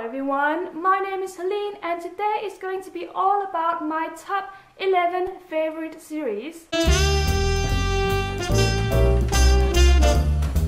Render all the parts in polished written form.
everyone, my name is Helene and today is going to be all about my top 11 favorite series.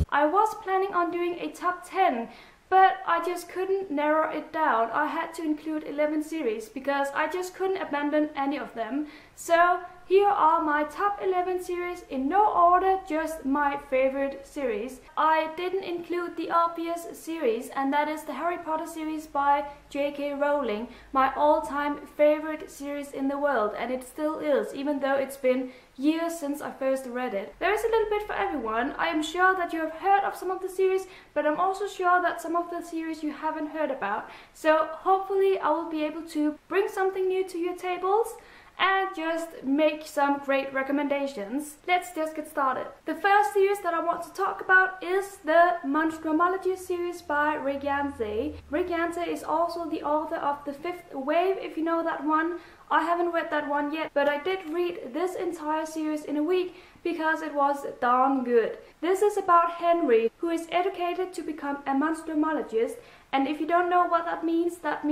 I was planning on doing a top 10, but I just couldn't narrow it down. I had to include 11 series because I just couldn't abandon any of them. So here are my top 11 series in no order, just my favorite series. I didn't include the obvious series, and that is the Harry Potter series by J.K. Rowling, my all-time favorite series in the world, and it still is, even though it's been years since I first read it. There is a little bit for everyone. I am sure that you have heard of some of the series, but I'm also sure that some of the series you haven't heard about. So hopefully I will be able to bring something new to your tables and just make some great recommendations. Let's just get started. The first series that I want to talk about is the Monstrumology Series by Rick Yancey. Rick Yancey is also the author of The Fifth Wave, if you know that one. I haven't read that one yet, but I did read this entire series in a week because it was darn good. This is about Henry, who is educated to become a monstrumologist, and if you don't know what that means that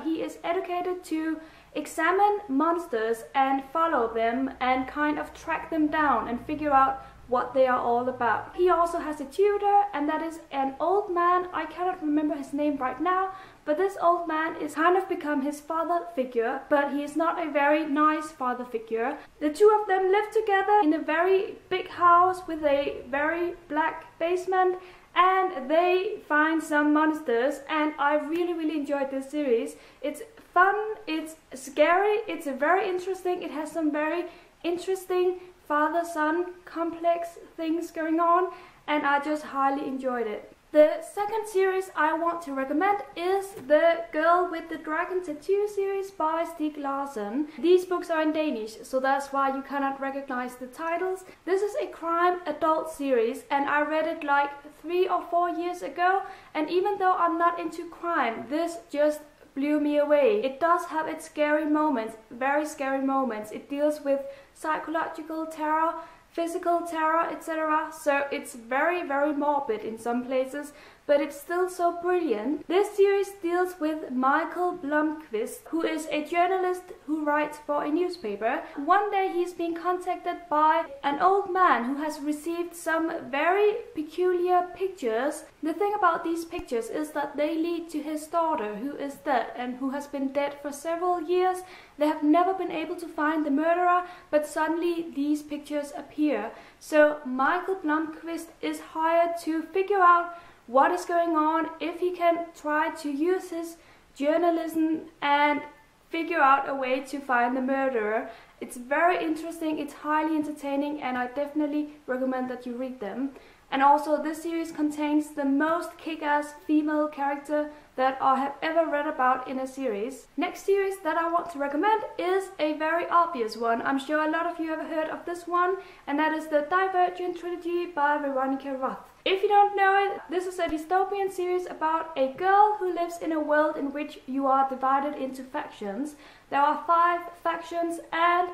he is educated to examine monsters and follow them and kind of track them down and figure out what they are all about. He also has a tutor, and that is an old man. I cannot remember his name right now, but this old man is kind of become his father figure, but he is not a very nice father figure. The two of them live together in a very big house with a very black basement, and they find some monsters, and I really enjoyed this series. It's fun, it's scary, it's very interesting, it has some very interesting father-son complex things going on, and I just highly enjoyed it. The second series I want to recommend is the Girl with the Dragon Tattoo series by Stieg Larsson. These books are in Danish, so that's why you cannot recognize the titles. This is a crime adult series, and I read it like 3 or 4 years ago, and even though I'm not into crime, this just blew me away. It does have its scary moments, very scary moments. It deals with psychological terror, physical terror, etc. So it's very morbid in some places, but it's still so brilliant. This series deals with Michael Blomkvist, who is a journalist who writes for a newspaper. One day he's being contacted by an old man who has received some very peculiar pictures. The thing about these pictures is that they lead to his daughter, who is dead and who has been dead for several years. They have never been able to find the murderer, but suddenly these pictures appear. So Michael Blomkvist is hired to figure out what is going on, if he can try to use his journalism and figure out a way to find the murderer. It's very interesting, it's highly entertaining, and I definitely recommend that you read them. And also this series contains the most kick-ass female character that I have ever read about in a series. Next series that I want to recommend is a very obvious one. I'm sure a lot of you have heard of this one, and that is the Divergent Trilogy by Veronica Roth. If you don't know it, this is a dystopian series about a girl who lives in a world in which you are divided into factions. There are 5 factions, and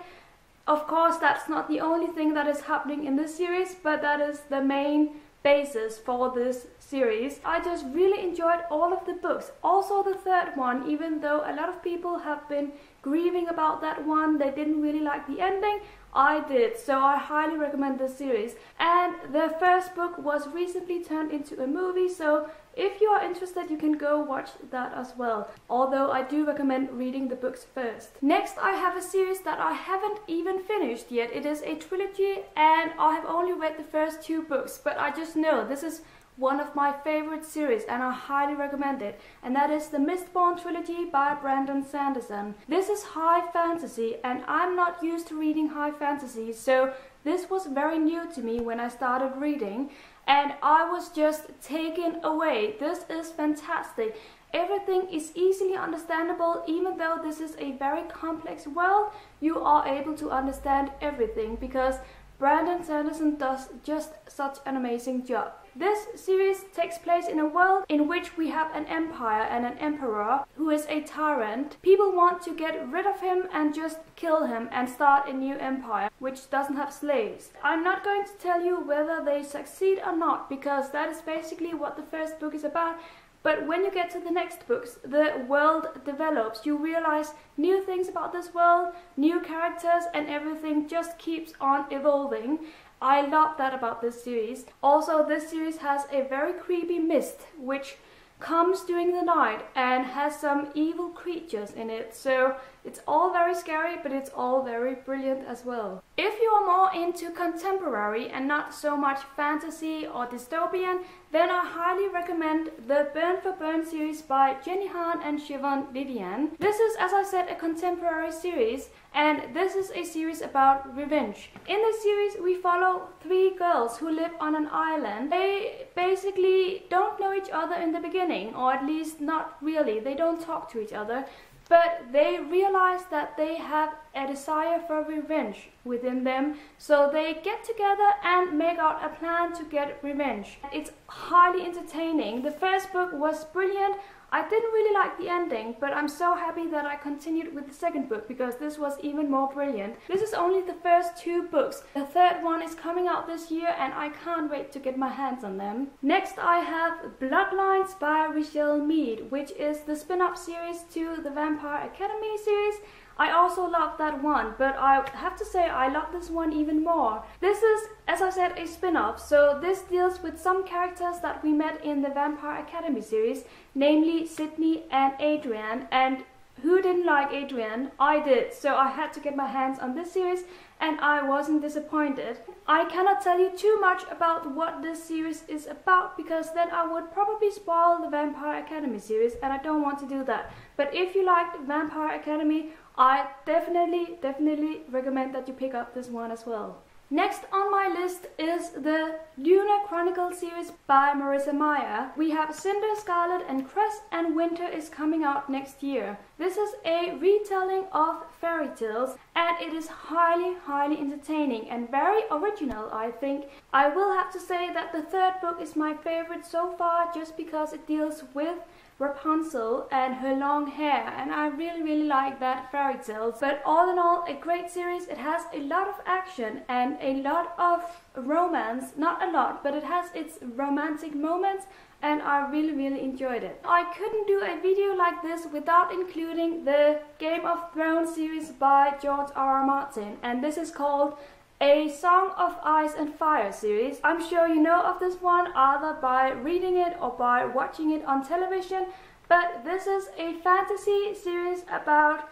of course that's not the only thing that is happening in this series, but that is the main basis for this series. I just really enjoyed all of the books. Also the third one, even though a lot of people have been grieving about that one, they didn't really like the ending, I did, so I highly recommend this series. And the first book was recently turned into a movie, so if you are interested you can go watch that as well, although I do recommend reading the books first. Next I have a series that I haven't even finished yet. It is a trilogy and I have only read the first 2 books, but I just know this is one of my favorite series and I highly recommend it, and that is the Mistborn Trilogy by Brandon Sanderson. This is high fantasy and I'm not used to reading high fantasy, so this was very new to me when I started reading, and I was just taken away. This is fantastic. Everything is easily understandable. Even though this is a very complex world, you are able to understand everything because Brandon Sanderson does just such an amazing job. This series takes place in a world in which we have an empire and an emperor who is a tyrant. People want to get rid of him and just kill him and start a new empire which doesn't have slaves. I'm not going to tell you whether they succeed or not, because that is basically what the first book is about. But when you get to the next books, the world develops. You realize new things about this world, new characters, and everything just keeps on evolving. I love that about this series. Also, this series has a very creepy mist, which comes during the night and has some evil creatures in it. So it's all very scary, but it's all very brilliant as well. If you are more into contemporary and not so much fantasy or dystopian, then I highly recommend the Burn for Burn series by Jenny Han and Siobhan Vivian. This is, as I said, a contemporary series, and this is a series about revenge. In this series, we follow 3 girls who live on an island. They basically don't know each other in the beginning, or at least not really. They don't talk to each other. But they realize that they have a desire for revenge within them, so they get together and make out a plan to get revenge. It's highly entertaining. The first book was brilliant. I didn't really like the ending, but I'm so happy that I continued with the second book because this was even more brilliant. This is only the first 2 books. The third one is coming out this year and I can't wait to get my hands on them. Next I have Bloodlines by Richelle Mead, which is the spin-off series to the Vampire Academy series. I also love that one, but I have to say I love this one even more. This is, as I said, a spin-off, so this deals with some characters that we met in the Vampire Academy series, namely Sydney and Adrian. And who didn't like Adrian? I did, so I had to get my hands on this series and I wasn't disappointed. I cannot tell you too much about what this series is about because then I would probably spoil the Vampire Academy series and I don't want to do that. But if you liked Vampire Academy, I definitely recommend that you pick up this one as well. Next on my list is the Lunar Chronicle series by Marissa Meyer. We have Cinder, Scarlet and Cress, and Winter is coming out next year. This is a retelling of fairy tales and it is highly entertaining and very original, I think. I will have to say that the third book is my favorite so far just because it deals with Rapunzel and her long hair, and I really like that fairy tale. But all in all, a great series. It has a lot of action and a lot of romance. Not a lot, but it has its romantic moments and I really enjoyed it. I couldn't do a video like this without including the Game of Thrones series by George R.R. Martin, and this is called A Song of Ice and Fire series. I'm sure you know of this one either by reading it or by watching it on television, but this is a fantasy series about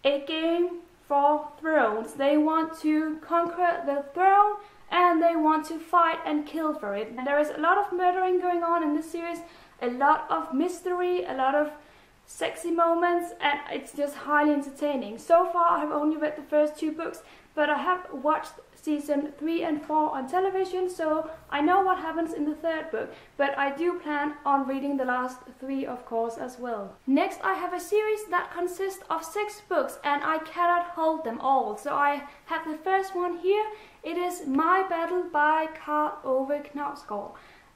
a game for thrones. They want to conquer the throne and they want to fight and kill for it. And there is a lot of murdering going on in this series, a lot of mystery, a lot of sexy moments, and it's just highly entertaining. So far I have only read the first 2 books, but I have watched season 3 and 4 on television, so I know what happens in the third book, but I do plan on reading the last 3 of course as well. Next I have a series that consists of 6 books and I cannot hold them all, so I have the first one here. It is My Battle by Karl Ove Knausgård.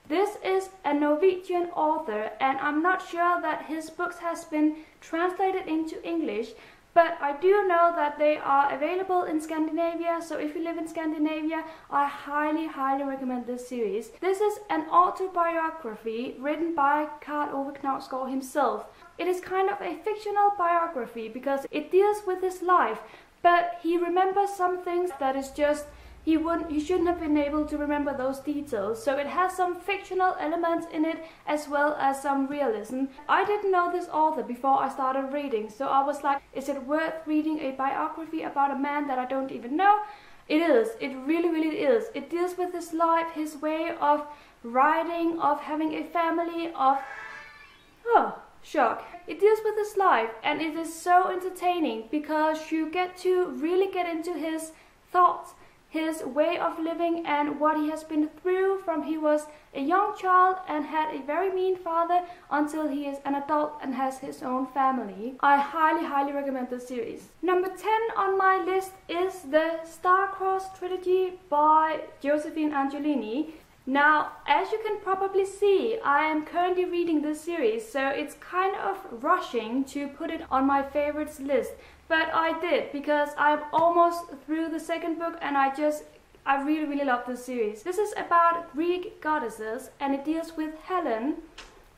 This is a Norwegian author and I'm not sure that his books has been translated into English, but I do know that they are available in Scandinavia, so if you live in Scandinavia, I highly recommend this series. This is an autobiography written by Karl Ove Knausgård himself. It is kind of a fictional biography because it deals with his life, but he remembers some things that is just he shouldn't have been able to remember those details. So it has some fictional elements in it as well as some realism. I didn't know this author before I started reading, so I was like, is it worth reading a biography about a man that I don't even know? It is. It really is. It deals with his life, his way of writing, of having a family, of... Oh, shock. It deals with his life and it is so entertaining because you get to really get into his thoughts, his way of living and what he has been through from he was a young child and had a very mean father until he is an adult and has his own family. I highly recommend this series. Number 10 on my list is the Starcrossed Trilogy by Josephine Angelini. Now, as you can probably see, I am currently reading this series, so it's kind of rushing to put it on my favorites list. But I did, because I'm almost through the second book and I really love this series. This is about Greek goddesses and it deals with Helen,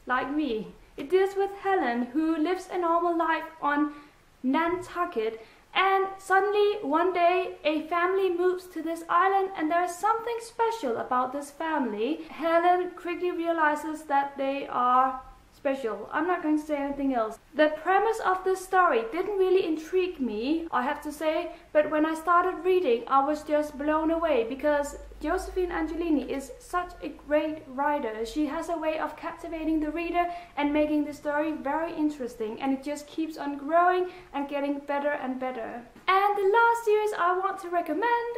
like me. It deals with Helen, who lives a normal life on Nantucket, and suddenly one day a family moves to this island, and there is something special about this family. Helen quickly realizes that they are special. I'm not going to say anything else. The premise of this story didn't really intrigue me, I have to say, but when I started reading, I was just blown away because Josephine Angelini is such a great writer. She has a way of captivating the reader and making the story very interesting, and it just keeps on growing and getting better and better. And the last series I want to recommend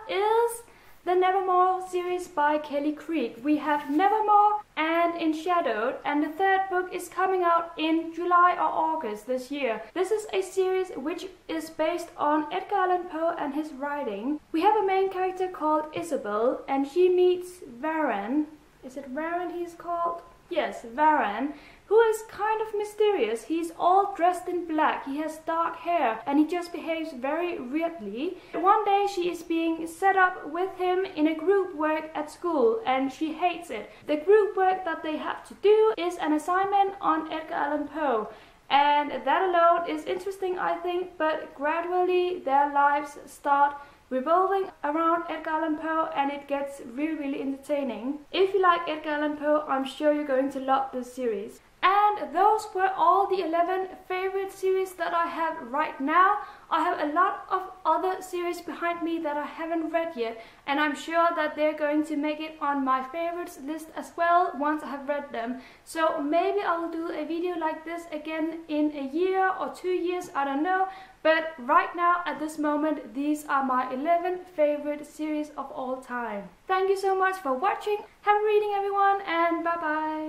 is the Nevermore series by Kelly Creek. We have Nevermore and In Shadowed, and the third book is coming out in July or August this year. This is a series which is based on Edgar Allan Poe and his writing. We have a main character called Isabel, and she meets Varan. Is it Varan he's called? Yes, Varan, who is kind of mysterious. He's all dressed in black, he has dark hair, and he just behaves very weirdly. One day she is being set up with him in a group work at school, and she hates it. The group work that they have to do is an assignment on Edgar Allan Poe, and that alone is interesting, I think, but gradually their lives start revolving around Edgar Allan Poe, and it gets really entertaining. If you like Edgar Allan Poe, I'm sure you're going to love this series. And those were all the 11 favorite series that I have right now. I have a lot of other series behind me that I haven't read yet, and I'm sure that they're going to make it on my favorites list as well once I have read them. So maybe I'll do a video like this again in a year or 2 years, I don't know. But right now, at this moment, these are my 11 favorite series of all time. Thank you so much for watching. Happy reading, everyone, and bye bye.